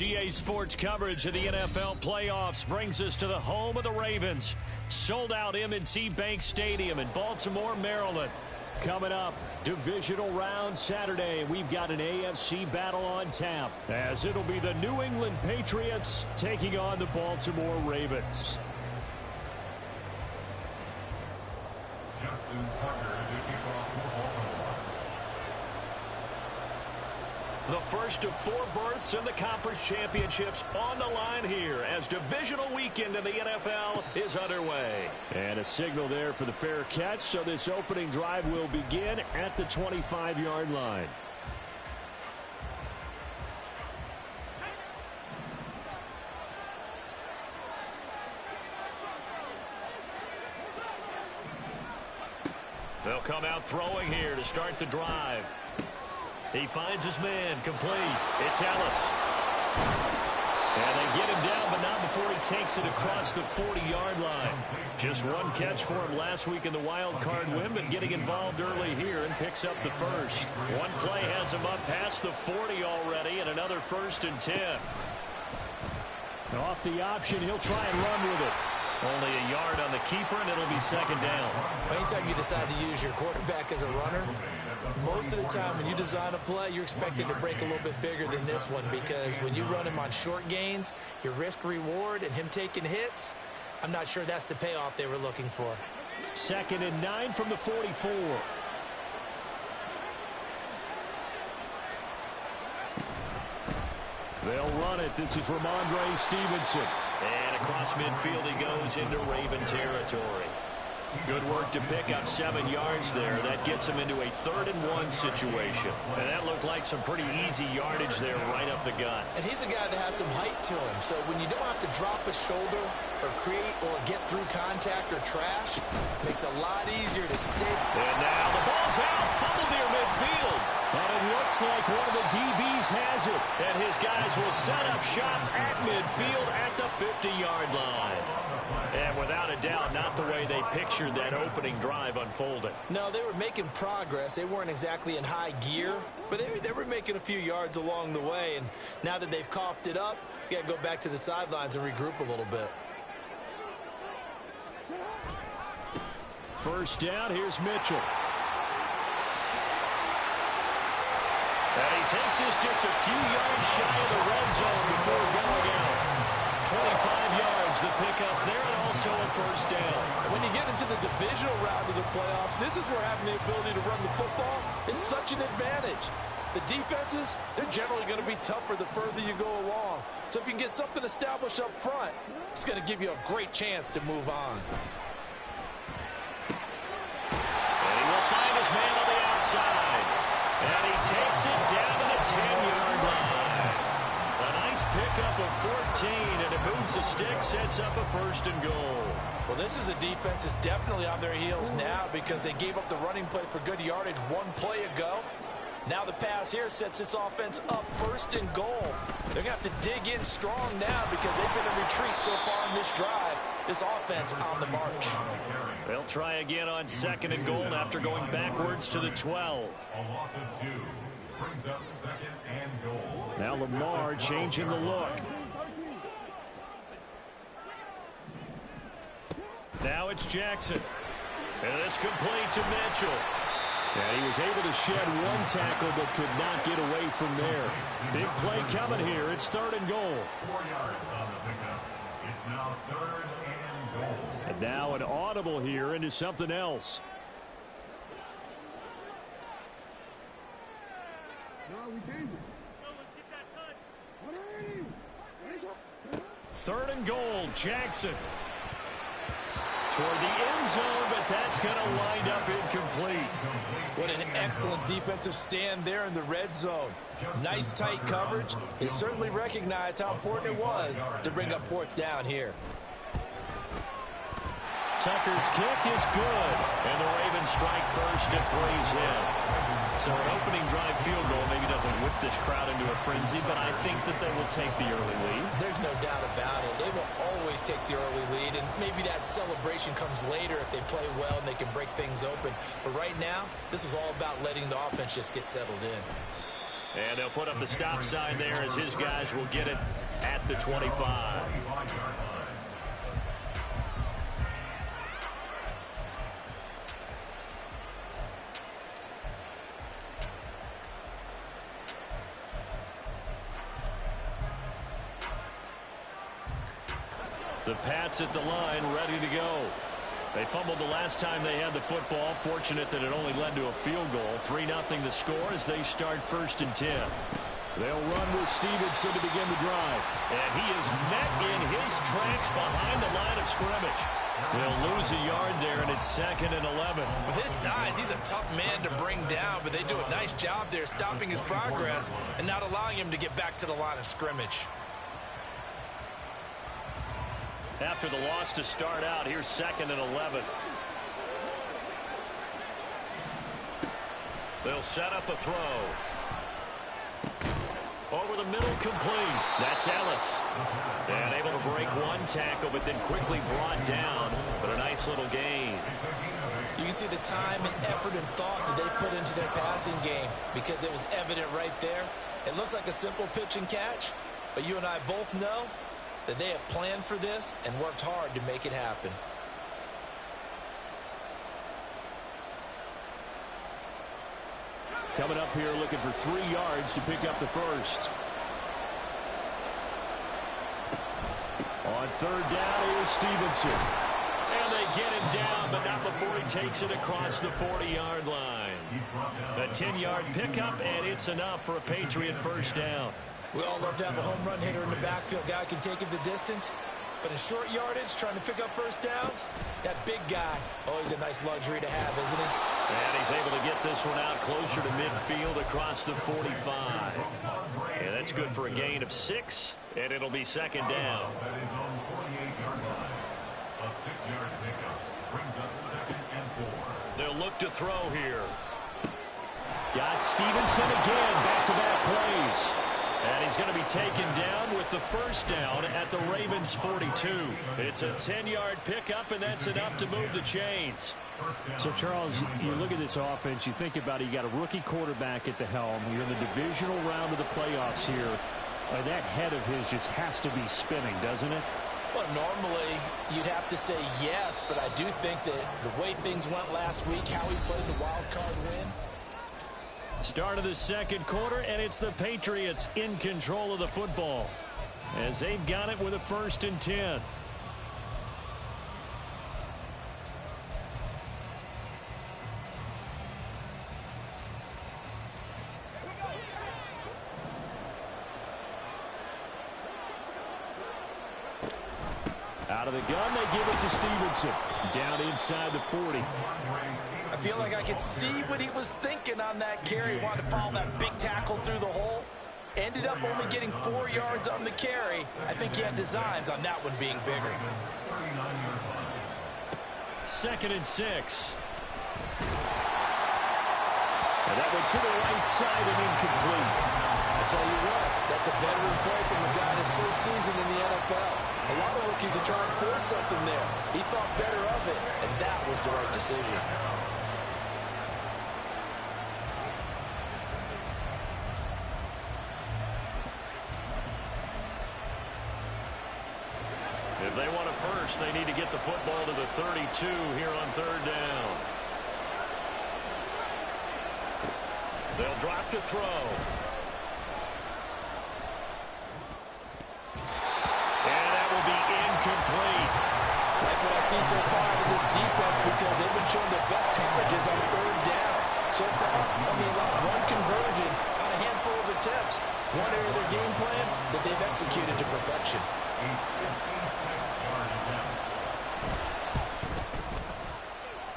USDA Sports coverage of the NFL playoffs brings us to the home of the Ravens. Sold-out M&T Bank Stadium in Baltimore, Maryland. Coming up, divisional round Saturday. We've got an AFC battle on tap, as it'll be the New England Patriots taking on the Baltimore Ravens. The first of 4 berths in the conference championships on the line here as divisional weekend in the NFL is underway. And a signal there for the fair catch, so this opening drive will begin at the 25-yard line. They'll come out throwing here to start the drive. He finds his man, complete. It's Ellis. And they get him down, but not before he takes it across the 40-yard line. Just one catch for him last week in the wild card win, but getting involved early here and picks up the first. One play has him up past the 40 already, and another 1st and 10. Off the option, he'll try and run with it. Only a yard on the keeper, and it'll be 2nd down. Anytime you decide to use your quarterback as a runner, most of the time when you design a play, you're expected to break a little bit bigger than this one, because when you run him on short gains, your risk-reward and him taking hits, I'm not sure that's the payoff they were looking for. 2nd and 9 from the 44. They'll run it. This is Ramondre Stevenson. And across midfield he goes into Raven territory. Good work to pick up 7 yards there. That gets him into a 3rd and 1 situation. And that looked like some pretty easy yardage there right up the gut. And he's a guy that has some height to him. So when you don't have to drop a shoulder or create or get through contact or trash, it makes it a lot easier to stay. And now the ball's out. Fumbled near midfield. And it looks like one of the DBs has it. And his guys will set up shop at midfield at the 50-yard line. And without a doubt, not the way they pictured that opening drive unfolding. No, they were making progress. They weren't exactly in high gear, but they were making a few yards along the way. And now that they've coughed it up, you got to go back to the sidelines and regroup a little bit. First down, here's Mitchell. And he takes this just a few yards shy of the red zone before going out. 25 yards, the pickup there, and also a 1st down. When you get into the divisional round of the playoffs, this is where having the ability to run the football is such an advantage. The defenses, they're generally going to be tougher the further you go along. So if you can get something established up front, it's going to give you a great chance to move on. And he will find his man on the outside. And he takes it down to the 10-yard line. A nice pickup of 14, and it moves the stick, sets up a 1st and goal. Well, this is a defense that's definitely on their heels now because they gave up the running play for good yardage one play ago. Now the pass here sets this offense up 1st and goal. They're going to have to dig in strong now because they've been in retreat so far in this drive. This offense on the march. They'll try again on 2nd and goal after going backwards to the 12. A loss of 2 brings up 2nd and goal. Now Lamar changing the look. Now it's Jackson. And it's complete to Mitchell. And he was able to shed one tackle but could not get away from there. Big play coming here. It's 3rd and goal. 4 yards on the pickup. It's now 3rd and goal. And now an audible here into something else. No, we changed it. Let's get that touch. 3rd and goal, Jackson. Toward the end zone, but that's going to wind up incomplete. What an excellent defensive stand there in the red zone. Nice tight coverage. They certainly recognized how important it was to bring up 4th down here. Tucker's kick is good, and the Ravens strike first at 3's in. So an opening drive field goal maybe doesn't whip this crowd into a frenzy, but I think that they will take the early lead. There's no doubt about it. They will always take the early lead, and maybe that celebration comes later if they play well and they can break things open. But right now, this is all about letting the offense just get settled in. And they'll put up the stop sign there as his guys will get it at the 25. The Pats at the line, ready to go. They fumbled the last time they had the football. Fortunate that it only led to a field goal. 3-0 the score as they start 1st and 10. They'll run with Stevenson to begin the drive. And he is met in his tracks behind the line of scrimmage. They'll lose a yard there, and it's 2nd and 11. With his size, he's a tough man to bring down, but they do a nice job there stopping his progress and not allowing him to get back to the line of scrimmage. After the loss to start out, here's 2nd and 11. They'll set up a throw. Over the middle, complete. That's Ellis. And able to break one tackle, but then quickly brought down. But a nice little gain. You can see the time and effort and thought that they put into their passing game because it was evident right there. It looks like a simple pitch and catch, but you and I both know that they have planned for this and worked hard to make it happen. Coming up here looking for 3 yards to pick up the first. On 3rd down, here's Stevenson. And they get him down, but not before he takes it across the 40-yard line. A 10-yard pickup, and it's enough for a Patriot first down. We all love to have a home run hitter in the backfield. Guy can take it the distance. But in short yardage, trying to pick up first downs, that big guy, always a nice luxury to have, isn't he? And he's able to get this one out closer to midfield across the 45. And that's good for a gain of 6, and it'll be 2nd down. A 6-yard pickup brings up 2nd and 4. They'll look to throw here. Got Stevenson again, back-to-back plays. And he's going to be taken down with the first down at the Ravens' 42. It's a 10-yard pickup, and that's enough to move the chains. So, Charles, you look at this offense, you think about it, you got a rookie quarterback at the helm. You're in the divisional round of the playoffs here. That head of his just has to be spinning, doesn't it? Well, normally you'd have to say yes, but I do think that the way things went last week, how he played the wild card win. Start of the 2nd quarter, and it's the Patriots in control of the football as they've got it with a 1st and 10. Out of the gun, they give it to Stevenson. Down inside the 40. I feel like I could see what he was thinking on that carry. Wanted to follow that big tackle through the hole. Ended up only getting 4 yards on the carry. I think he had designs on that one being bigger. 2nd and 6. And that went to the right side and incomplete. I tell you what, that's a veteran play from the guy in his first season in the NFL. A lot of rookies are trying to force something there. He thought better of it, and that was the right decision. If they want a first, they need to get the football to the 32 here on 3rd down. They'll drop to throw. And that will be incomplete. Like what I see so far in this defense, because they've been showing their best coverages on 3rd down. So far, only allowed 1 conversion on a handful of attempts. One area of their game plan that they've executed to perfection.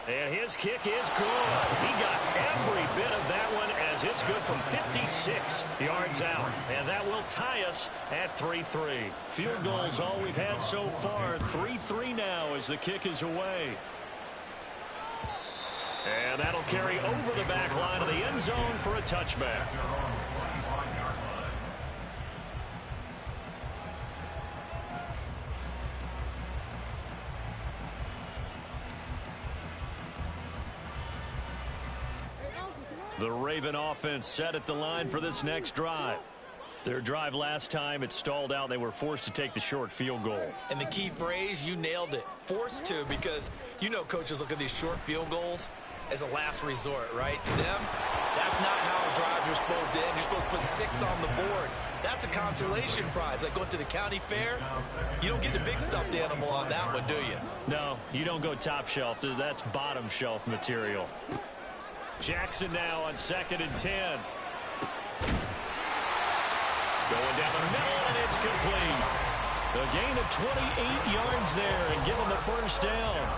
And his kick is good. He got every bit of that one as it's good from 56 yards out. And that will tie us at 3-3. Field goals all we've had so far. 3-3 now as the kick is away. And that'll carry over the back line of the end zone for a touchback. The Raven offense set at the line for this next drive. Their drive last time, it stalled out. They were forced to take the short field goal. And the key phrase, you nailed it, forced to, because you know coaches look at these short field goals as a last resort, right? To them, that's not how drives are supposed to end. You're supposed to put 6 on the board. That's a consolation prize. Like going to the county fair, you don't get the big stuffed animal on that one, do you? No, you don't go top shelf. That's bottom shelf material. Jackson now on 2nd and 10. Going down the middle, and it's complete. A gain of 28 yards there, and give them the first down.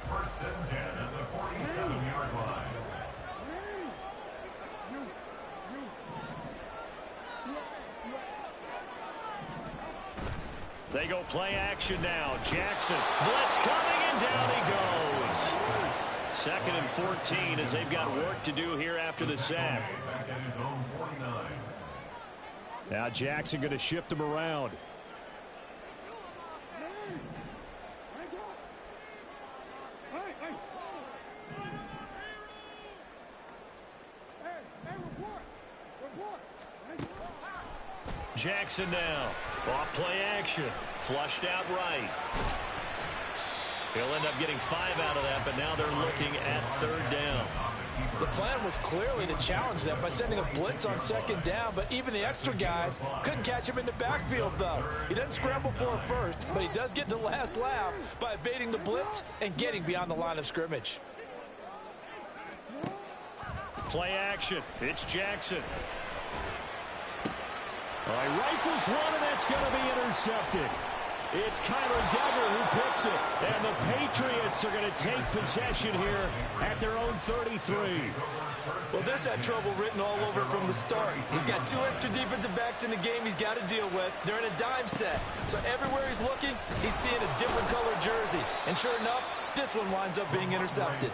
First and 10 at the 47-yard line. They go play action now. Jackson, blitz coming, and down he goes. 2nd and 14 as they've got work to do here after the sack. Back at his own 49. Now Jackson going to shift him around. Jackson now. Off play action. Flushed out right. He'll end up getting 5 out of that, but now they're looking at 3rd down. The plan was clearly to challenge them by sending a blitz on 2nd down, but even the extra guys couldn't catch him in the backfield, though. He doesn't scramble for it first, but he does get the last laugh by evading the blitz and getting beyond the line of scrimmage. Play action. It's Jackson. All right, rifles one, and that's going to be intercepted. It's Kyler Duggar who picks it, and the Patriots are going to take possession here at their own 33. Well, this had trouble written all over from the start. He's got 2 extra defensive backs in the game he's got to deal with. They're in a dime set. So everywhere he's looking, he's seeing a different color jersey. And sure enough, this one winds up being intercepted.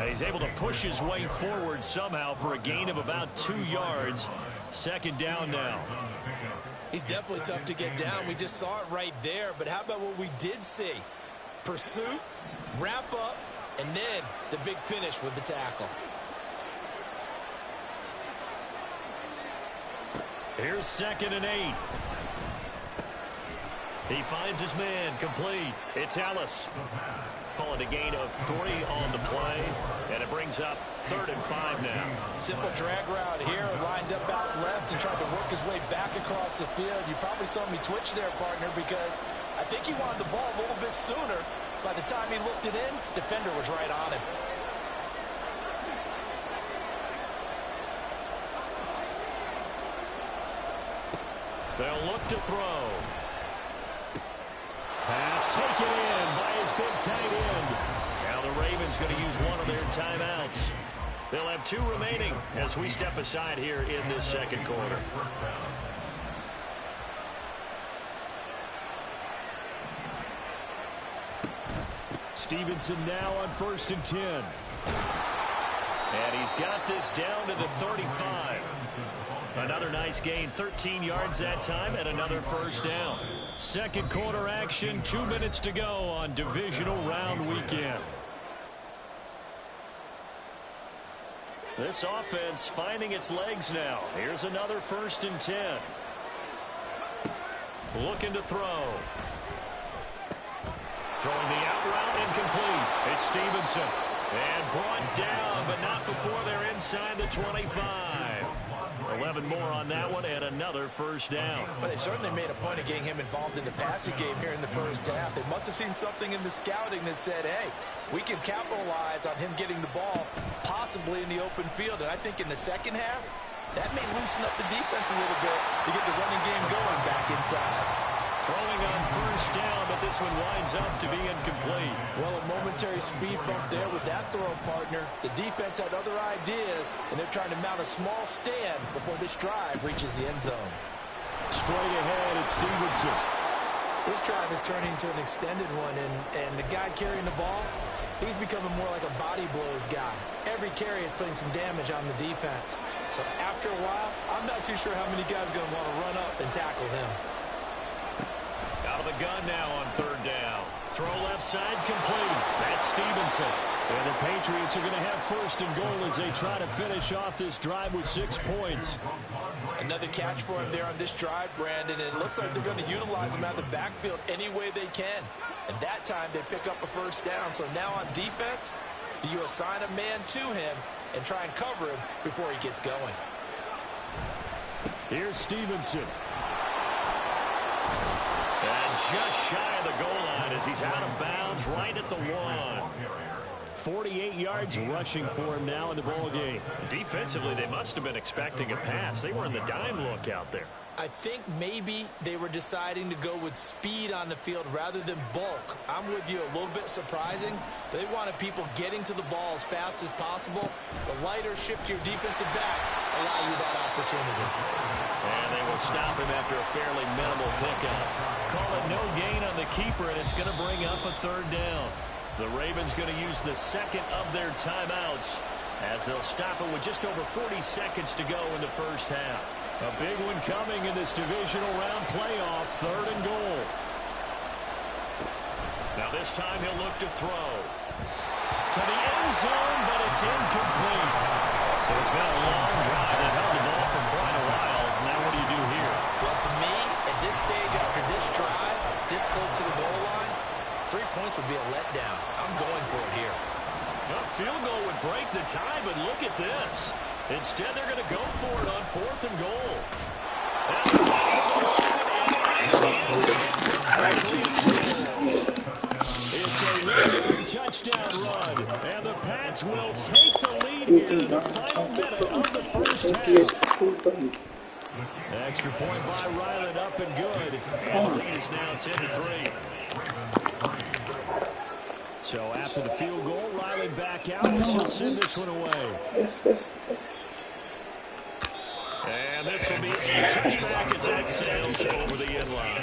He's able to push his way forward somehow for a gain of about 2 yards. 2nd down now. He's definitely tough to get down. We just saw it right there. But how about what we did see? Pursuit, wrap up, and then the big finish with the tackle. Here's 2nd and 8. He finds his man complete. It's Ellis. Calling a gain of 3 on the play, and it brings up 3rd and 5 now. Simple drag route here, lined up out left and tried to work his way back across the field. You probably saw me twitch there, partner, because I think he wanted the ball a little bit sooner. By the time he looked it in, defender was right on him. They'll look to throw. Pass taken in by his big tight end. Now the Ravens going to use one of their timeouts. They'll have 2 remaining as we step aside here in this 2nd quarter. Stevenson now on 1st and 10. And he's got this down to the 35. Another nice gain, 13 yards that time, and another first down. 2nd quarter action, 2 minutes to go on divisional round weekend. This offense finding its legs now. Here's another 1st and 10. Looking to throw. Throwing the out route incomplete. It's Stevenson. And brought down, but not before they're inside the 25. 11 more on that one, and another first down. But they certainly made a point of getting him involved in the passing game here in the first half. They must have seen something in the scouting that said, hey, we can capitalize on him getting the ball possibly in the open field. And I think in the second half, that may loosen up the defense a little bit to get the running game going back inside. Throwing on first down, but this one winds up to be incomplete. Well, a momentary speed bump there with that throw, partner. The defense had other ideas, and they're trying to mount a small stand before this drive reaches the end zone. Straight ahead, it's Stevenson. This drive is turning into an extended one, and the guy carrying the ball, he's becoming more like a body blows guy. Every carry is putting some damage on the defense. So after a while, I'm not too sure how many guys are going to want to run up and tackle him. Out of the gun now on 3rd down. Throw left side complete. That's Stevenson. And the Patriots are going to have first and goal as they try to finish off this drive with 6 points. Another catch for him there on this drive, Brandon. And it looks like they're going to utilize him out of the backfield any way they can. And that time they pick up a first down. So now on defense, do you assign a man to him and try and cover him before he gets going? Here's Stevenson. And just shy of the goal line as he's out of bounds right at the 1. 48 yards rushing for him now in the ball game. Defensively, they must have been expecting a pass. They were in the dime look out there. I think maybe they were deciding to go with speed on the field rather than bulk. I'm with you, a little bit surprising. They wanted people getting to the ball as fast as possible. The lighter, shiftier defensive backs allow you that opportunity. And they will stop him after a fairly minimal pickup. Call it no gain on the keeper, and it's going to bring up a 3rd down. The Ravens going to use the second of their timeouts as they'll stop it with just over 40 seconds to go in the first half. A big one coming in this divisional round playoff, 3rd and goal. Now this time he'll look to throw. To the end zone, but it's incomplete. So it's been a long drive. They've held the ball for quite a while. Now what do you do here? Well, to me, at this stage, after this drive, this close to the goal line, 3 points would be a letdown. I'm going for it here. A field goal would break the tie, but look at this. Instead, they're going to go for it on 4th and goal. It's a long touchdown run, and the Pats will take the lead here in the final minute of the first half. Extra point by Ryland, up and good. And the lead is now 10-3. So after the field goal, Riley back out, and she'll send this one away. And this will be a touchback as that sails over the end line.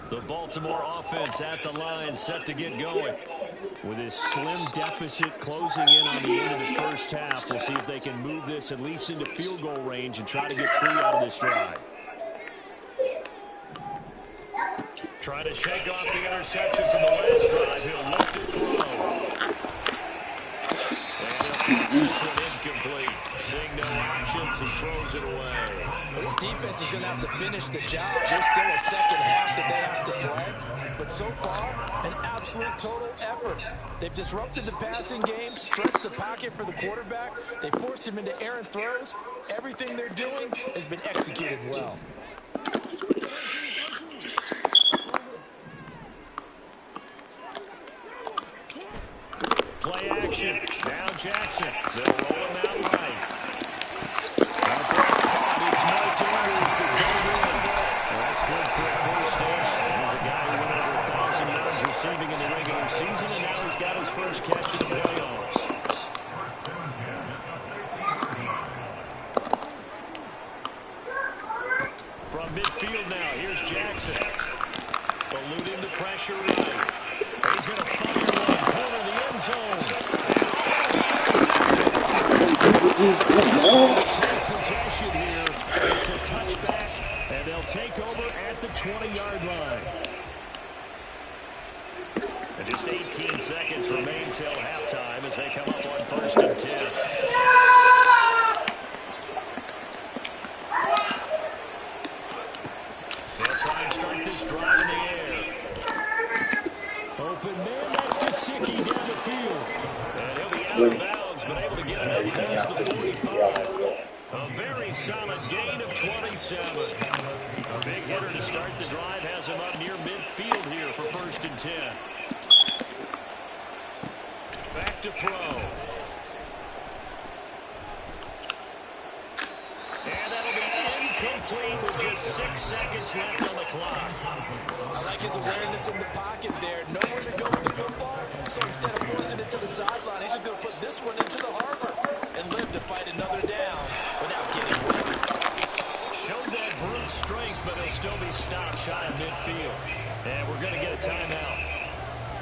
The Baltimore offense at the line, set to get going. With his slim deficit closing in on the end of the first half, we'll see if they can move this at least into field goal range and try to get 3 out of this drive. Trying to shake off the interception from the last drive. He'll look to throw. And he'll toss this one incomplete. Seeing no options, he throws it away. Well, this defense is going to have to finish the job. There's still a second half that they have to play. But so far, an absolute total effort. They've disrupted the passing game, stretched the pocket for the quarterback. They forced him into errant throws. Everything they're doing has been executed well. Play action. Now Jackson. They'll roll him out right. It's Mike Andrews that's on in. That's good for a first down. He's a guy who went over 1,000 yards receiving in the regular season, and now he's got his first catch in the playoffs. From midfield now, here's Jackson. Eluding the pressure right. He's going to fire one corner of the end zone. Take possession here. It's a touchback, and they'll take over at the 20-yard line. And just 18 seconds remain till halftime as they come up on 1st and 10. They'll try and start this drive in the air. Open man, that's Gesicki down the field. And he'll be out of bounds, but able to get it past the 45. A very solid gain of 27. A big hitter to start the drive has him up near midfield here for 1st and 10. Back to throw. And that'll be incomplete with just 6 seconds left on the clock. I like his awareness in the pocket there. Nowhere to go with the football. So instead of forcing it to the sideline, he's just going to put this one into the harbor and live to fight another down without getting wet. Showed that brute strength, but he'll still be stopped shy of midfield. And we're going to get a timeout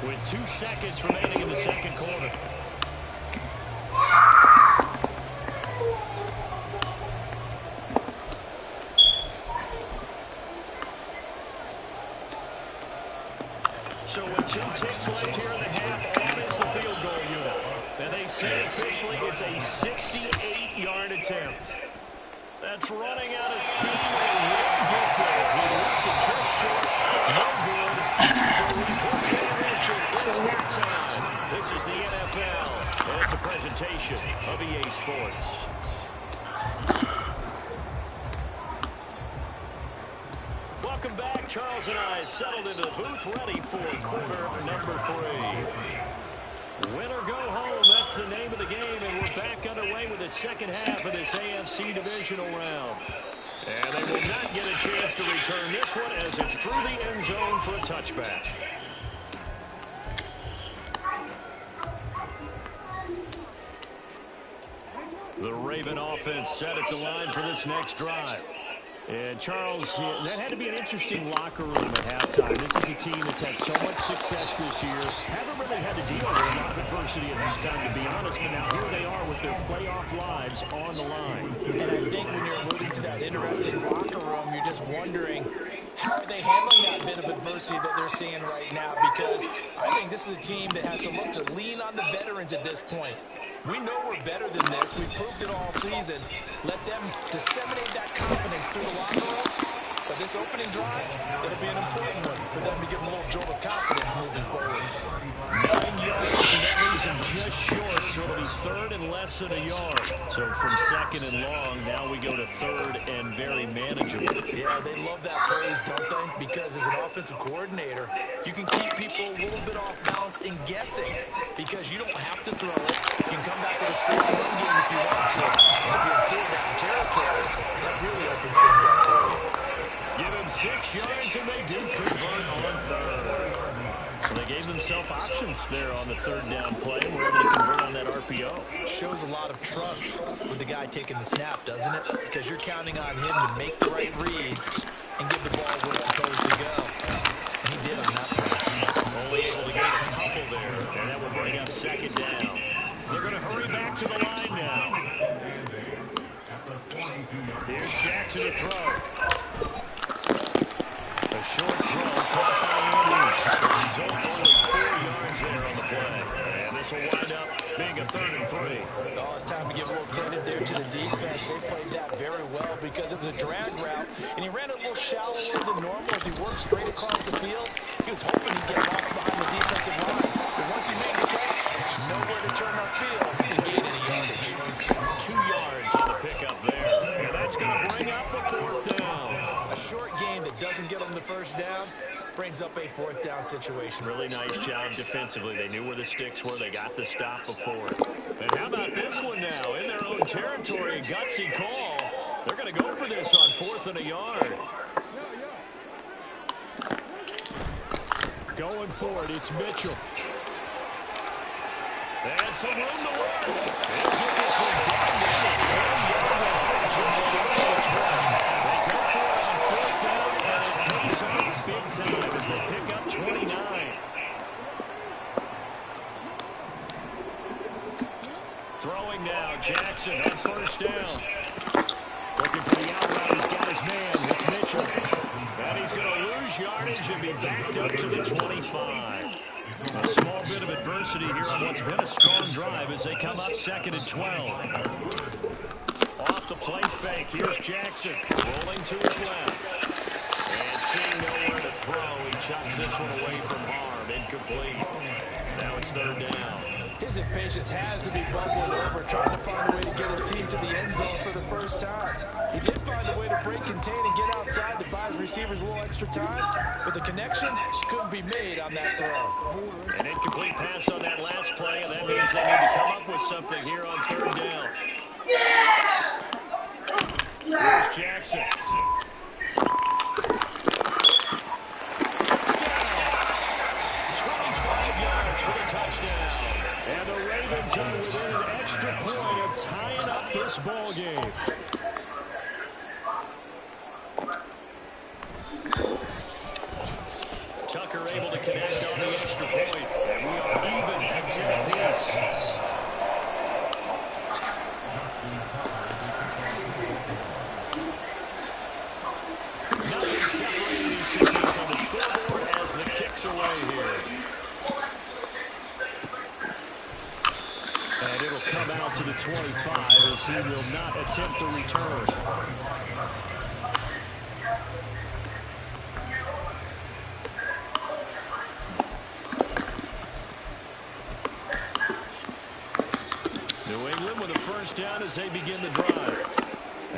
with 2 seconds remaining in the second quarter. So with 2 ticks left here in the half, on is the field goal unit. And they say officially it's a 68-yard attempt. That's running out of steam, and it will get there. He left it just short. No good. So replay intermission is halftime. This is the NFL, and it's a presentation of EA Sports. Welcome back. Charles and I settled into the booth, ready for quarter number 3. Win or go home, that's the name of the game, and we're back underway with the second half of this AFC divisional round. And they will not get a chance to return this one as it's through the end zone for a touchback. The Raven offense set at the line for this next drive. And, Charles, that had to be an interesting locker room at halftime. This is a team that's had so much success this year. Haven't really had to deal with a lot of adversity at halftime, to be honest. But now here they are with their playoff lives on the line. And I think when you're alluding to that interesting locker room, you're just wondering, how are they handling that bit of adversity that they're seeing right now? Because I think this is a team that has to look to lean on the veterans at this point. We know we're better than this. We've proved it all season. Let them disseminate that confidence through the locker room. But this opening drive, it'll be an important one for them to give them a little jolt of confidence moving forward. 9 yards, and that leaves them just short, so it'll be third and less than a yard. So from second and long, now we go to third and very manageable. Yeah, they love that phrase, don't they? Because as an offensive coordinator, you can keep people a little bit off balance and guessing because you don't have to throw it. You can come back with a straight run game if you want to. And if you're in four down territory, that really opens things up for you. Give him 6 yards, and they do convert on third. So they gave themselves options there on the third down play. We're able to convert on that RPO. Shows a lot of trust with the guy taking the snap, doesn't it? Because you're counting on him to make the right reads and give the ball where it's supposed to go. And he did on that play. Only able to get a couple there, and that will bring up second down. They're going to hurry back to the line now. Here's Jackson to throw. A short throw caught by Andrews. He's only 4 yards there on the play. And this will wind up being a 3rd and 3. Oh, it's time to give a little credit there to the defense. They played that very well because it was a drag route, and he ran it a little shallower than normal as he worked straight across the field. He was hoping he'd get lost behind the defensive line. But once he made the catch, nowhere to turn upfield and gain any yardage. 2 yards on the pickup there. And that's going to bring up the 4th down. A short gain that doesn't get them the first down brings up a 4th down situation. Really nice job defensively. They knew where the sticks were. They got the stop before. And how about this one now? In their own territory, a gutsy call. They're going to go for this on 4th and a yard. Going for it, it's Mitchell. And some room to work. They'll get this one down to the 20-yard line. Just short of the 20. They go for it on 4th down, and it pays off big time as they pick up 29. Throwing now, Jackson on 1st down. Looking for the out route. He's got his man. It's Mitchell. And he's going to lose yardage and be backed up to the 25. A small bit of adversity here on what's been a strong drive as they come up 2nd and 12. Off the play fake, here's Jackson rolling to his left. And seeing nowhere to throw, he chucks this one away from harm. Incomplete. Now it's 3rd down. His impatience has to be bubbling over, trying to find a way to get his team to the end zone for the first time. He did find a way to break, contain, and get outside to buy his receivers a little extra time, but the connection couldn't be made on that throw. An incomplete pass on that last play, and that means they need to come up with something here on 3rd down. Here's Jackson. For the touchdown. And the Ravens are within an extra point of tying up this ball game. Tucker able to connect on the extra point. And we are even at 10 apiece. Nothing separating these two teams on the scoreboard as the kicks away here. 25 as he will not attempt to return. New England with a first down as they begin the drive.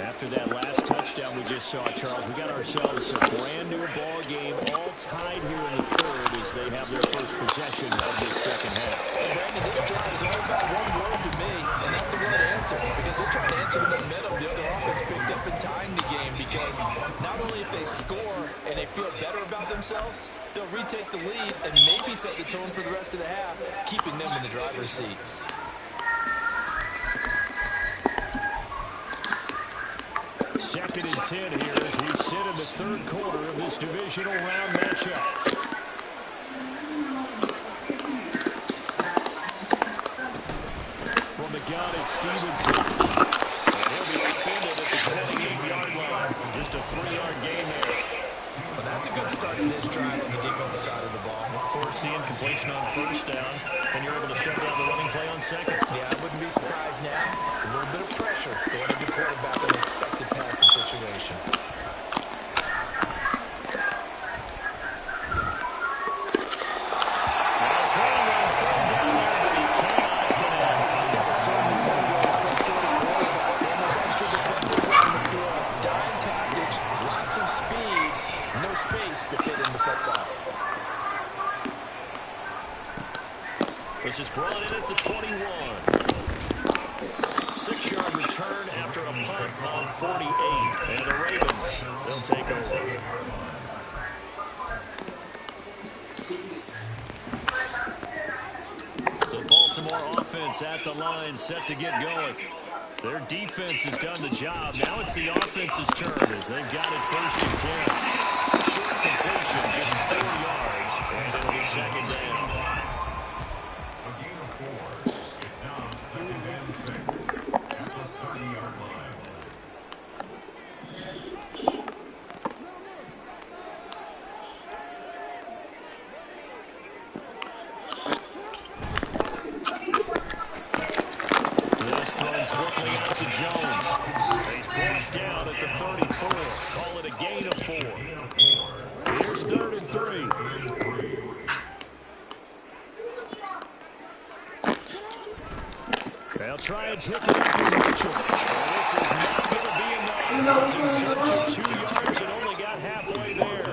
After that last touchdown we just saw, Charles, we got ourselves a brand new ball game, all tied here in the third as they have their first possession of this second half. And Brandon, this drive is all about one word to me, and that's the word answer, because they're trying to answer the momentum the other offense picked up in tying the game, because not only if they score and they feel better about themselves, they'll retake the lead and maybe set the tone for the rest of the half, keeping them in the driver's seat. Second and 10 here as we sit in the third quarter of this divisional round matchup. From the gun, it's Stevenson. And he'll be upended at the 28-yard line. Just a 3-yard gain there. Well, that's a good start to this drive on the defensive side of the ball. Forcing completion on first down, and you're able to shut down the running play on second. Yeah, I wouldn't be surprised now. A little bit of pressure going into quarterback in an expected passing situation. This is brought in at the 21. 6-yard return after a punt on 48. And the Ravens, they'll take over. The Baltimore offense at the line, set to get going. Their defense has done the job. Now it's the offense's turn as they've got it first and 10. Short completion, just 4 yards, and it'll be second down. They'll try and pick it up with Mitchell. Well, this is not going to be enough. It's in search of 2 yards and only got halfway there.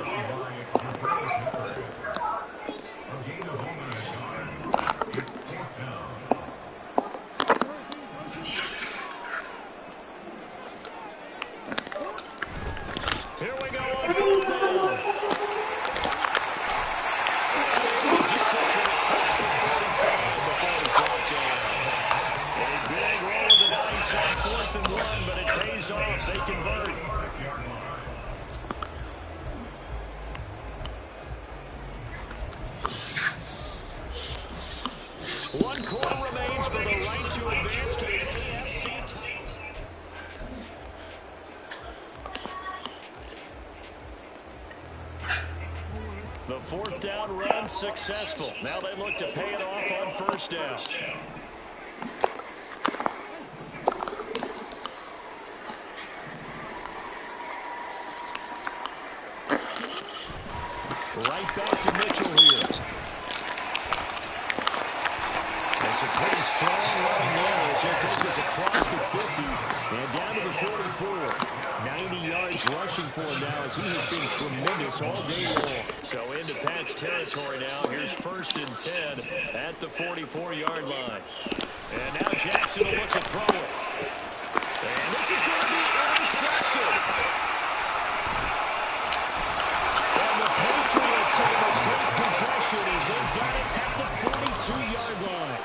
Here we go on fourth down. Fourth and 1, but it pays off. They convert. One quarter remains for the right to advance to the AFC. The fourth down run successful. Now they look to pay it off on first down. Right back to Mitchell here. That's a pretty strong running there as he'll take us across the 50 and down to the 44. 90 yards rushing for him now as he has been tremendous all day long. So into Pat's territory now. Here's first and 10 at the 44-yard line. And now Jackson will look to throw it. And this is going to be intercepted. Patriots able to take possession as they've got it at the 42-yard line.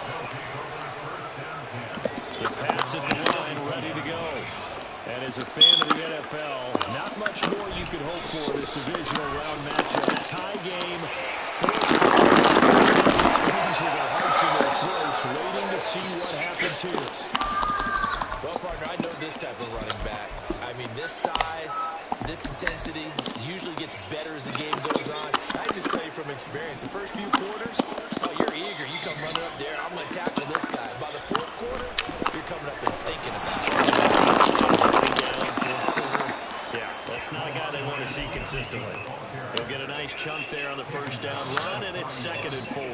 The Pats at the line ready to go. And as a fan of the NFL, not much more you could hope for this divisional round matchup. A tie game, fans with their hearts in their throats, waiting to see what happens here. Well, partner, I know this type of running back. I mean, this size, this intensity usually gets better as the game goes on. I just tell you from experience, the first few quarters, oh, you're eager. You come running up there. I'm going to tackle this guy. By the fourth quarter, you're coming up and to see consistently. He'll get a nice chunk there on the first down run, and it's 2nd and 4.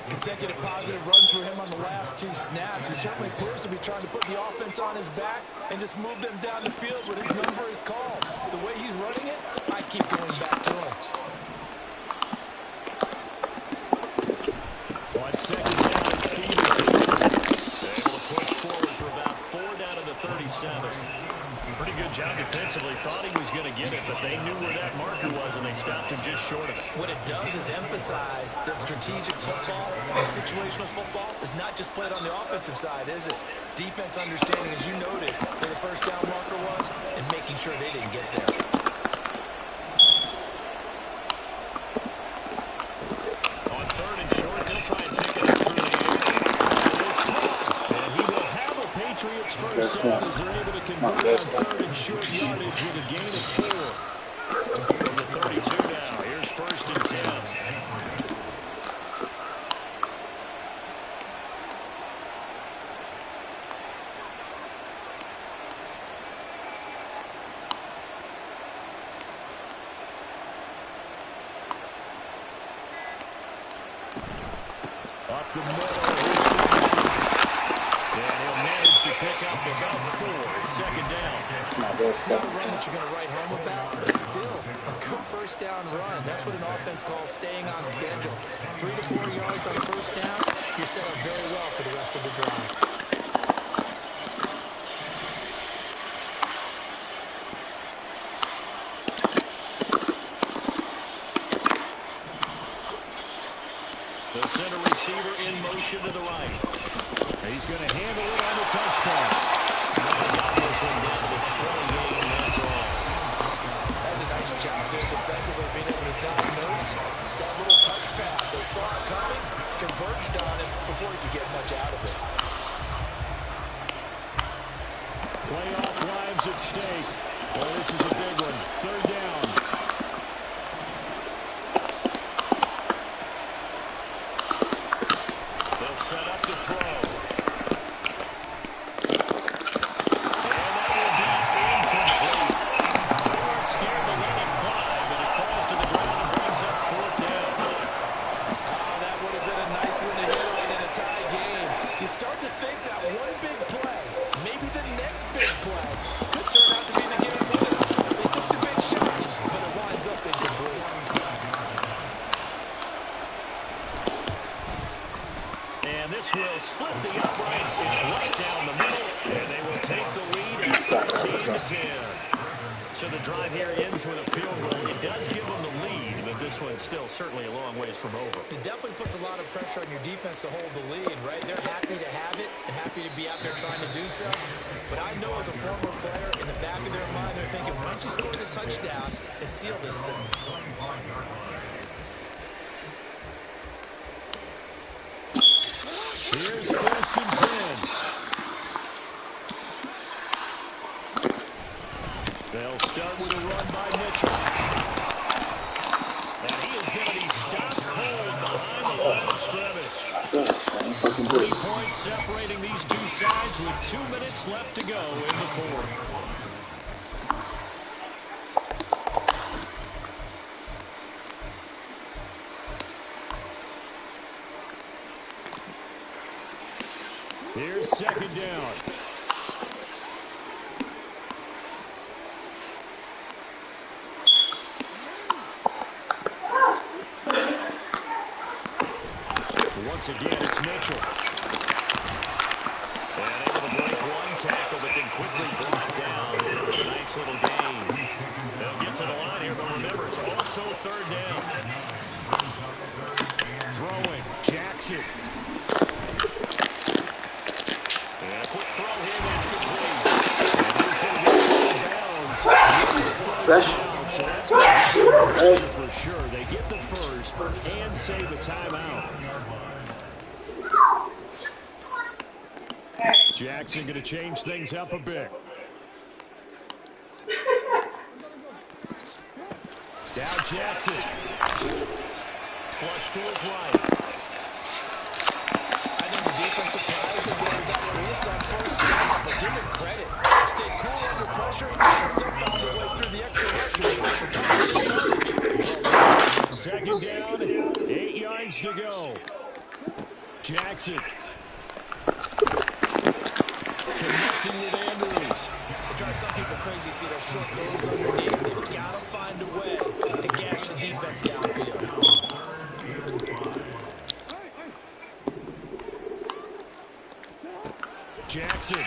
Consecutive positive runs for him on the last 2 snaps. He certainly appears to be trying to put the offense on his back and just move them down the field, but his number is called. The way he's running it, I keep going back to him. On 2nd down, it's Stevenson. Able to push forward for about 4 down to the 37. Pretty good job defensively. Thought he was going to get it, but they knew where that marker was, and they stopped him just short of it. What it does is emphasize that strategic football and situational football is not just played on the offensive side, is it? Defense understanding, as you noted, where the first down marker was and making sure they didn't get there. On 3rd and short, they'll try and pick it up through the air. It is caught, and he will have a Patriots first down as they're able to convert on 3rd and short yardage with a gain of 4. From the 32 now, here's 1st and 10. Up the middle, and he'll manage to pick up about 4. It's 2nd down. Not a run that you're going to write home about, but still a good first down run. That's what an offense calls staying on schedule. 3 to 4 yards on first down, you're set up very well for the rest of the drive. The center receiver in motion to the right. He's going to handle it on the touch pass. He got this one down to the 28, and that's all. That's a nice job there defensively, being able to diagnose that little touch pass. They saw it coming, converged on it before he could get much out of it. Playoff lives at stake. Well, this is a big one. 3rd down. They'll set up to throw. And that will be incomplete. They weren't scared to let it fly, but it falls to the ground and brings up 4th down. Oh, that would have been a nice one to hit on in a tie game. You start to think that one big play, maybe the next big play, could turn out to be the game winner. They took the big shot, but it winds up incomplete. And this will split the uprights. It's right down the middle, and they will take the lead at 13-10. So the drive here ends with a field goal. It does give them the lead, but this one's still certainly a long ways from over. It definitely puts a lot of pressure on your defense to hold the lead, right? They're happy to have it and happy to be out there trying to do so. But I know as a former player, in the back of their mind, they're thinking, why don't you score the touchdown and seal this thing? Here's 1st and 10. They'll start with a run by Mitchell. And he is going to be stopped cold behind the line of scrimmage. 3 points separating these two sides with 2 minutes left to go in the 4th. Here's 2nd down. Once again, it's Mitchell. And able to break one tackle, but then quickly brought down. A nice little gain. They'll get to the line here, but remember, it's also 3rd down. Throwing, Jackson. And a quick throw here that's complete. And he's going to get out of bounds. So that's going to be for sure. They get the first and save a timeout. Jackson going to change things up a bit. Down Jackson. Flush to his right. I think the defensive players are going that blitz on first down, but give him credit. Stayed cool under pressure and still found a way through the extra rush for positive yardage. Second down, 8 yards to go. Jackson. Connecting with Andrews. It drives some people crazy to see those short games underneath. They've got to find a way to gash the defense downfield. Jackson.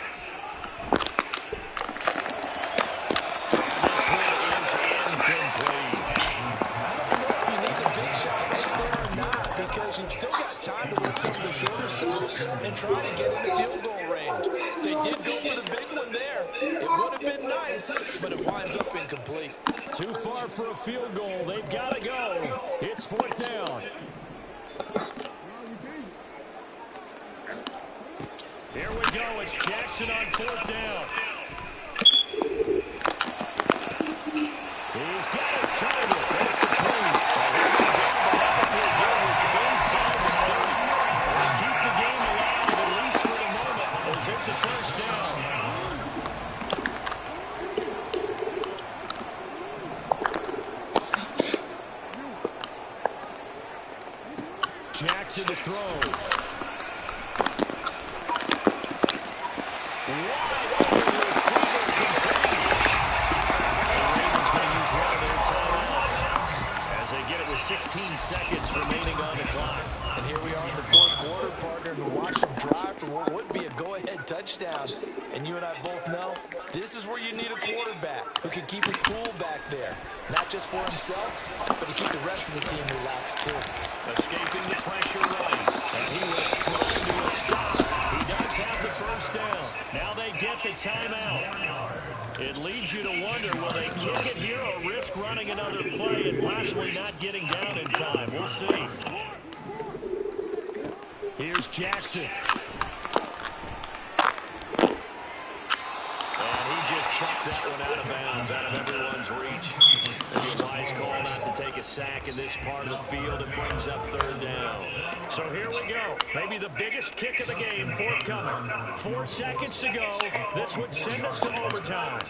Because you've still got time to work some of the shorter stuff and try to get in the field goal range. They did go for the big one there. It would have been nice, but it winds up incomplete. Too far for a field goal. They've got to go. It's 4th down. Here we go. It's Jackson on 4th down. He's got his target. That's complete. Inside the 30. They'll keep the game alive, at least for the moment, as it's a first down. Jackson to throw. Wide open receiver complete. The Ravens going to use one of their timeouts as they get it with 16 seconds remaining on the clock. And here we are in the 4th quarter, partner, to watch them drive for what would be a go-ahead touchdown. And you and I both know this is where you need a quarterback who can keep his cool back there. Not just for himself, but to keep the rest of the team relaxed too. Escaping the pressure right. And he was slow to a stop. He does have the first down. Now they get the timeout. It leads you to wonder, will they kick it here or risk running another play and possibly not getting down in time? We'll see. Here's Jackson. And he just chucked that one out of bounds, out of everyone's reach. Maybe a wise call not to take a sack in this part of the field. It brings up 3rd down. So here we go. Maybe the biggest kick of the game forthcoming. 4 seconds to go. This would send us to overtime.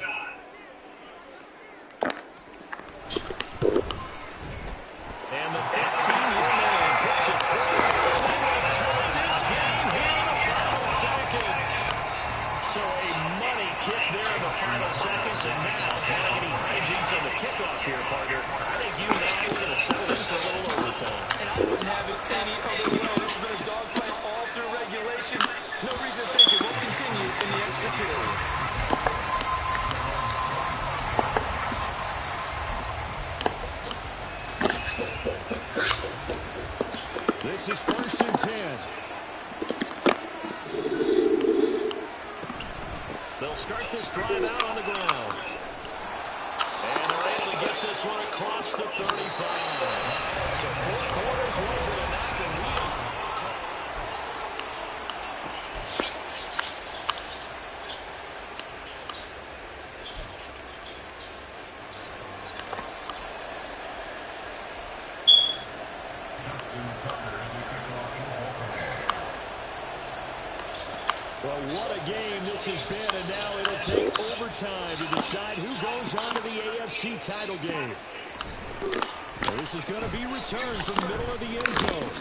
And the 15-year man puts it through. And they will tie this game here in the final seconds. So a money kick there in the final seconds. And now, barring any hijinks on the kickoff here, partner, I think you and I are going to settle in for a little overtime. And I wouldn't have it any other way. This has been a dogfight all through regulation. No reason to think it won't continue in the extra period. This is 1st and 10. They'll start this drive out on the ground. And they're able to get this one across the 35. So 4 quarters wasn't enough, and we Well, what a game this has been, and now it'll take overtime to decide who goes on to the AFC title game. Well, this is going to be returned from the middle of the end zone.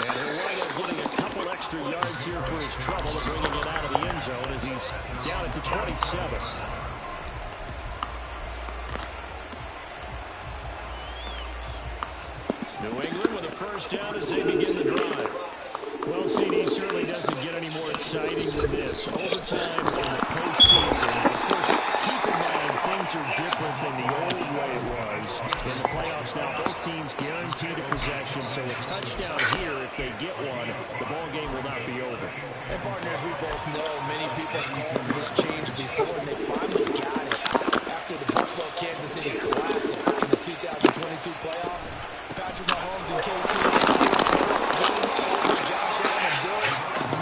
And he'll wind up getting a couple extra yards here for his trouble of bringing it out of the end zone as he's down at the 27. New England with a first down as they begin the drive. Well, CD certainly doesn't get any more exciting than this. Overtime in the postseason. Of course, keep in mind, things are different than the old way it was. In the playoffs now, both teams guaranteed a possession, so a touchdown here, if they get one, the ball game will not be over. And partners, we both know many people have called for this change before, and they finally got it. After the Buffalo-Kansas City Classic in the 2022 playoffs, Patrick Mahomes and KC first game over Josh Allen and Bills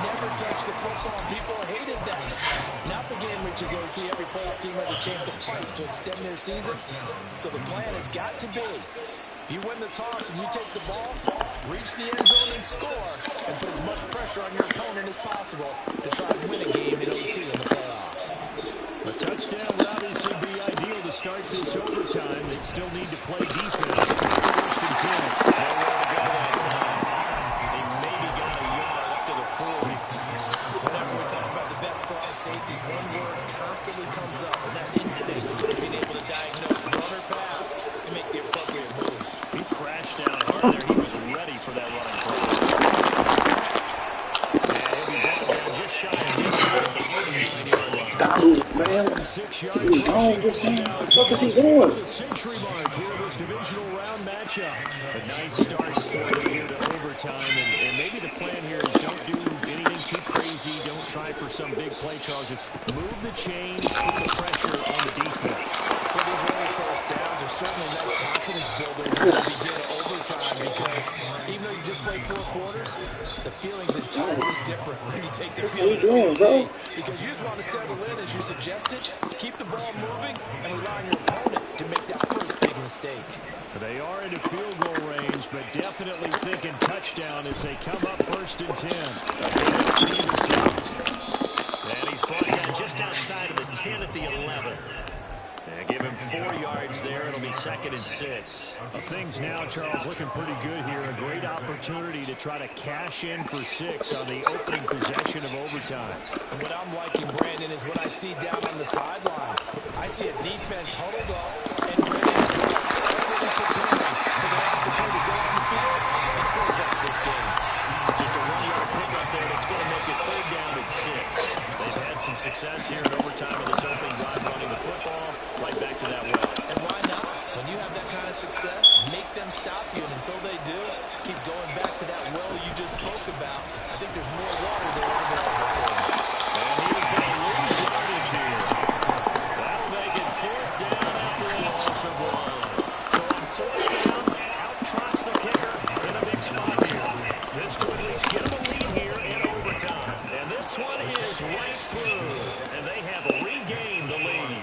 never touched the football. People hated that. Now if the game reaches OT, every playoff team has a chance to fight to extend their season. So the plan has got to be If you win the toss and you take the ball, reach the end zone and score, and put as much pressure on your opponent as possible to try and win a game in OT in the playoffs. A touchdown would obviously be ideal to start this overtime. They'd still need to play defense. It's 1st and 10. Nowhere to go that time. They maybe got a yard up to the 40. Whenever we talk about the best strong safeties, one word constantly comes up, and that's instinct. Being able to diagnose run or pass and make the appropriate moves. He crashed down hard there. He was ready for that running play. And he'll be brought down just shy of midfield at the 39-yard line. Man, 6 yards. he's gone this game. What the fuck is he doing? The century mark here in this divisional round matchup. A nice start for them here to overtime, and maybe the plan here is don't do anything too crazy. Don't try for some big play, Charles. Just move the chains, put the pressure on the defense. Well, these early first downs are certainly nice confidence builders as we begin overtime because even though you just played 4 quarters, the feeling's entirely different when you take the field in OT because you just want to settle in as you suggested, keep the ball moving, and rely on your opponent to make that first big mistake. They are into field goal range, but definitely thinking touchdown as they come up 1st and 10. And he's brought down just outside of the 10 at the 11. And give him 4 yards there. It'll be 2nd and 6. Things now, Charles, looking pretty good here. A great opportunity to try to cash in for 6 on the opening possession of overtime. And what I'm liking, Brandon, is what I see down on the sideline. I see a defense huddled up and ready to go, already preparing for the opportunity to go on the field and close out this game. Just a 1-yard pickup there that's going to make it 3rd down and 6. They've had some success here in overtime in this opening drive running the football. Right back to that well. And why not? When you have that kind of success, make them stop you. And until they do, keep going back to that well you just spoke about. I think there's more water there available to him. And he's going to lose yardage here. That'll make it 4th down after a loss of 1. So on 4th down, out trots the kicker in a big spot here. This to at least get him a lead here in overtime. And this one is right through. And they have regained the lead.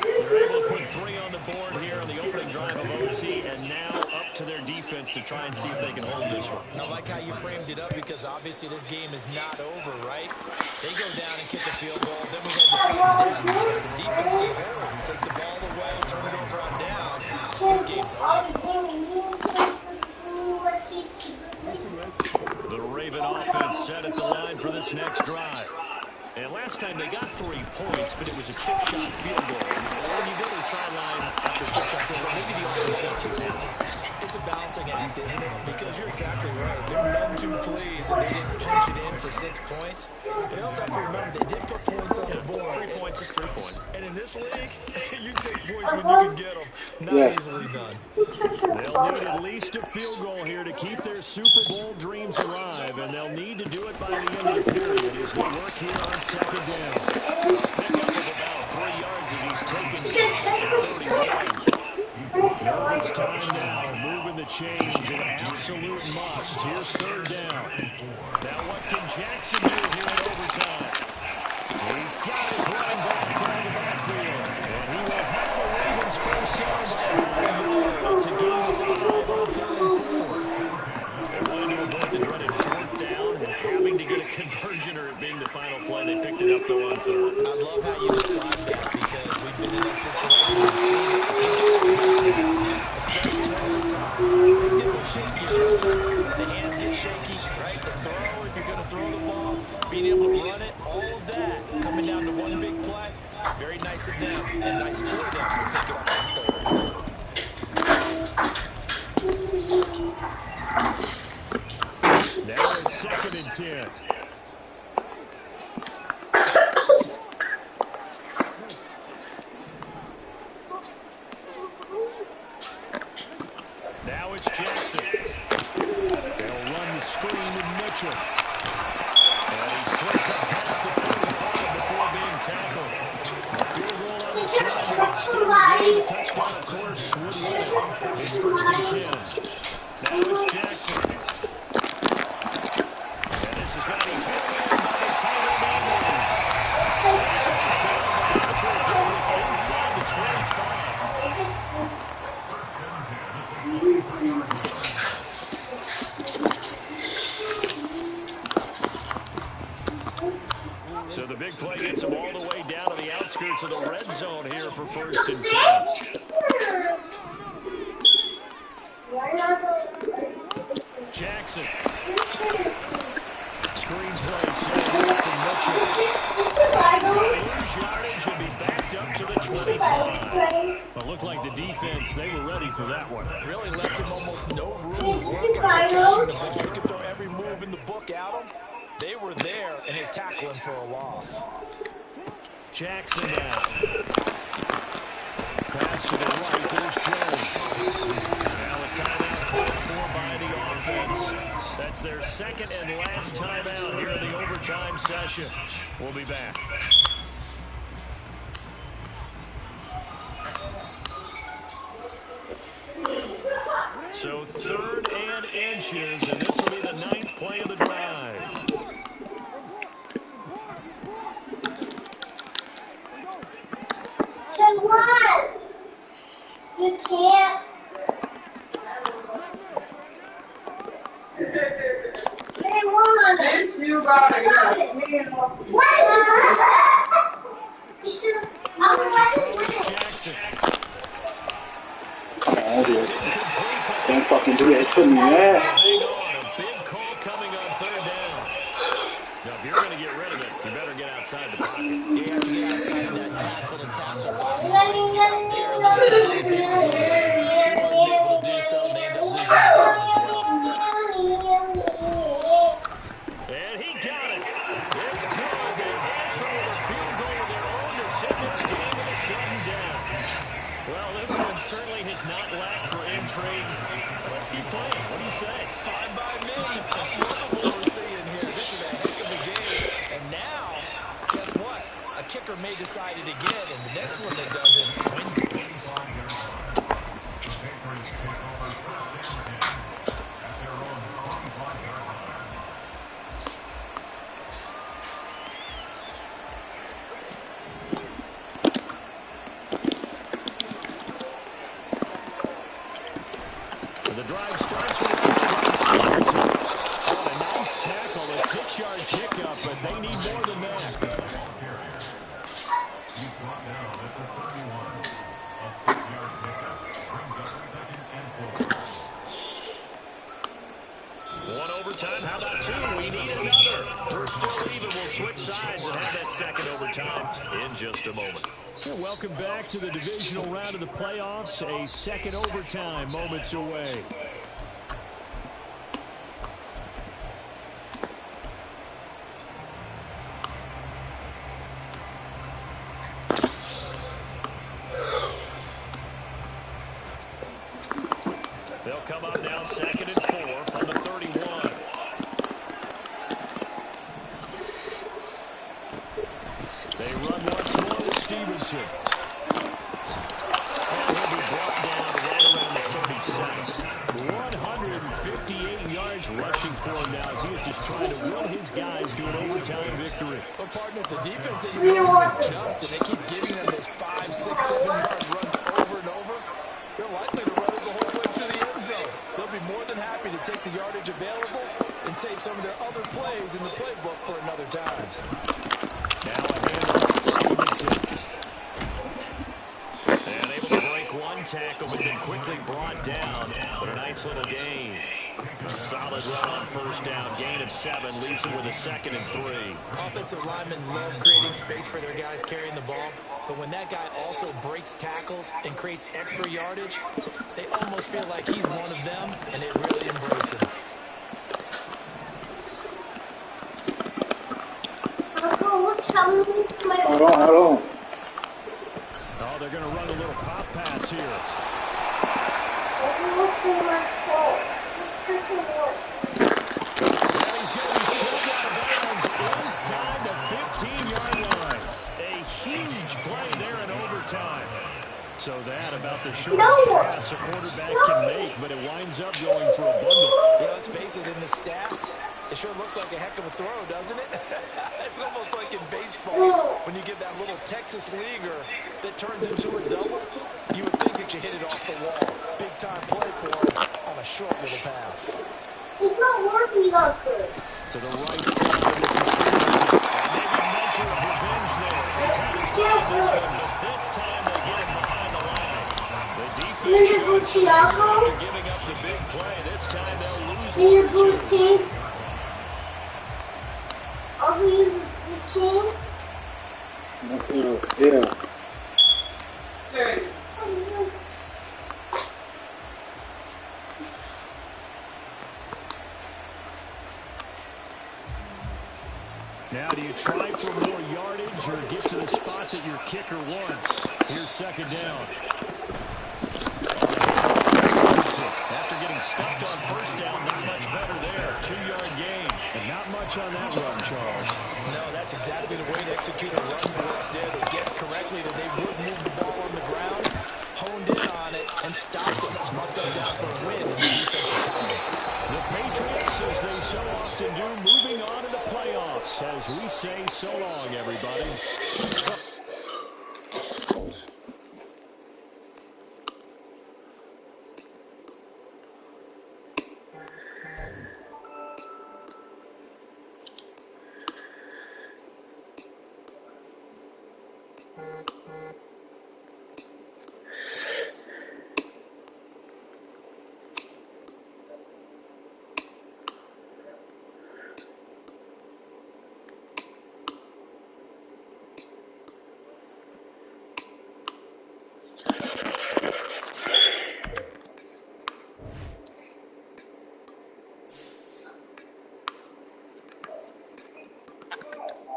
They're able to put 3 on the board here on the opening drive of OT, and now up to their defense to try and see if they can hold this one. I like how you framed it up because obviously this game is not over, right? They go down and kick a field goal, then we head to sudden death. If the defense can hold and take the ball away, turn it over on downs, this game's over. The Raven offense set at the line for this next drive. And last time they got 3 points, but it was a chip shot field goal. When you go to the sideline after a chip shot field goal, maybe the offense got too happy. It's a balancing act, isn't it? Because you're exactly right. They're none too pleased that they didn't punch it in for 6 points. But you also have to remember they did put points on the board. 3 points is 3 points. And in this league, you take points when you can get them. Not easily done. They'll need at least a field goal here to keep their Super Bowl dreams alive, and they'll need to do it by the end of the period as they work here on 2nd down. A pickup of about 3 yards as he's taken down at 31. Nervous time now, moving the chains, an absolute must. Here's 3rd down. Now what can Jackson do here in overtime? He's got his running back out of the backfield, and he will have the Ravens first down by 1 yard. It's a gain of 5 on 3rd and 4. They wanted to avoid the dreaded 4th down, having to get a conversion or it being the final play. They picked it up though on 3rd. I love how you describe that because we've been in that situation and seen it. Especially in overtime. Things get a little shaky, right? The hands get shaky, right? The throw, if you're going to throw the ball, being able to run it, all of that coming down to one big play. Very nice of them and nice for them to pick it up on 3rd. Now it's 2nd and 10. Now it's Jackson. They'll run the screen with Mitchell. And he slips up past the 45 before being tackled. A field goal on the side would extend the game. A touchdown, of course, would win it. It's 1st and 10. Now it's Jackson. And this is going to be hit by the tight end Andrews. It's down by Michael Davis inside the 25. So the big play gets him all the way down to the outskirts of the red zone here for 1st and 10. Jackson. Screen play set from Mitchell. He's going to lose yardage and be backed up to the 25. But looked like the defense, they were ready for that one. Really left him almost no room to work after catching the ball. You could throw every move in the book at him. They were there, and they tackled him for a loss. Jackson now. Pass to the right. There's Jones. Now a timeout called for by the offense. That's their second and last timeout here in the overtime session. We'll be back. So 3rd and inches, and this will be the 9th play of the drive. You can't. They won. It's you about it. What? You should have. Jackson. Come on, dude. Don't fucking do that to me, man. Hang on, a big call coming on 3rd down. Now, if you're going to get rid of it, you better get outside the pocket. You have to get outside of that tackle to tackle the box. He wasn't able to do so, and they end up losing the game as well. And he got it. It's good. They answer with a field goal of their own to send this game with a sudden death. Well, this one certainly has not lacked for intrigue. Let's keep playing. What do you say? Fine by me. Look at what we're seeing here. This is a heck of a game. And now, guess what? A kicker may decide it again, and the next one that doesn't wins it. The drive starts with a nice tackle, a 6-yard pickup, but they need more than that. He's brought down at the 31. A 6-yard pickup brings up 2nd and 4. One overtime. How about 2? We need another. We're still even. We'll switch sides and have that second overtime in just a moment. Welcome back to the divisional round of the playoffs. A second overtime moments away. They'll come up now 2nd and 4 from the 31. They run once more with Stevenson. And he'll be brought down right around the 37. 158 yards rushing for him now as he is just trying to will his guys to an overtime victory. Well, partner, if the defense isn't able to adjust and they keep giving them those 5, 6, 7-yard runs over and over, they're likely to run it the whole way to the end zone. They'll be more than happy to take the yardage available and save some of their other plays in the playbook for another time. Now a handoff, Stevenson. And able to break one tackle, but then quickly brought down. But a nice little gain. A solid run on 1st down. Gain of 7 leaves them with a 2nd and 3. Offensive linemen love creating space for their guys carrying the ball. But when that guy also breaks tackles and creates extra yardage, they almost feel like he's one of them, and they really embrace him. Hold on. Oh, they're going to run a little pop pass here. And he's going to be shoved out of bounds inside the 15-yard line. A huge play there in overtime. So that about the shortest pass a quarterback can make, but it winds up going for a bundle. You know, let's face it, in the stats, it sure looks like a heck of a throw, doesn't it? It's almost like in baseball when you get that little Texas leaguer that turns into a double. You would think that you hit it off the wall. Big time play for him. a short little pass. It's not working out good. To the right side, this is Stevenson. And maybe a measure of revenge there. He's had a try on this one, but this time they get him behind the line. The defense showing some after giving up the big play. This time they'll lose Need a one good or two. team. Are we a good team? Yeah. Now, do you try for more yardage or get to the spot that your kicker wants? Here's second down. After getting stuffed on first down, not much better there. 2-yard gain. And not much on that run, Charles. No, that's exactly the way to execute a run blitz there. They guessed correctly that they would move the ball on the ground, honed in on it, and stopped them. Marked them down for a win in the defensive column. The Patriots, as they so often do, moving on to the playoffs. As we say so long, everybody.